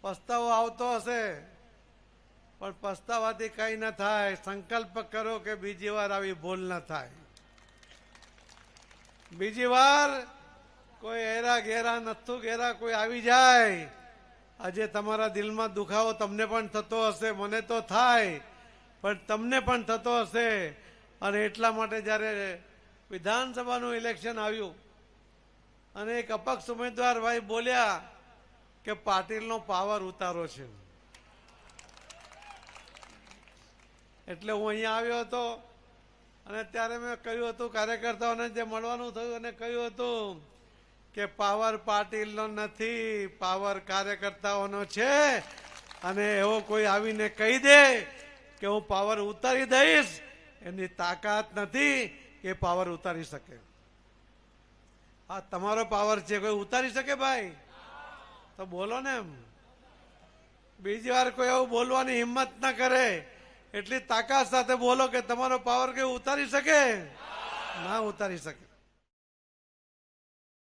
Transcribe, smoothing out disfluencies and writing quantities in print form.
પસ્તાવો આવતો હશે, પણ પસ્તાવાથી કઈ ન થાય. સંકલ્પ કરો કે બીજી વાર આવી ભૂલ ન થાય. બીજી વાર કોઈ હેરા ઘેરા નથું ઘેરા કોઈ આવી જાય, આજે તમારા દિલમાં દુખાવો તમને પણ થતો હશે, મને તો થાય, પણ તમને પણ થતો હશે. અને એટલા માટે જ્યારે વિધાનસભાનું ઇલેક્શન આવ્યું અને એક અપક્ષ ઉમેદવાર ભાઈ બોલ્યા કે પાટીલનો પાવર ઉતારો છે, એટલે હું અહીંયા આવ્યો હતો. અને ત્યારે મેં કહ્યું હતું કાર્યકર્તાઓને જે મળવાનું થયું અને કહ્યું હતું કે પાવર પાટીલનો નથી, પાવર કાર્યકર્તાઓનો છે. અને એવો કોઈ આવીને કહી દે કે હું પાવર ઉતારી દઈશ, એની તાકાત નથી કે પાવર ઉતારી શકે. આ તમારો પાવર છે, કોઈ ઉતારી શકે ભાઈ? તો બોલો ને એમ. બીજી વાર કોઈ એવું બોલવાની હિંમત ના કરે, એટલી તાકાત સાથે બોલો કે તમારો પાવર કોઈ ઉતારી શકે? ના ઉતારી શકે.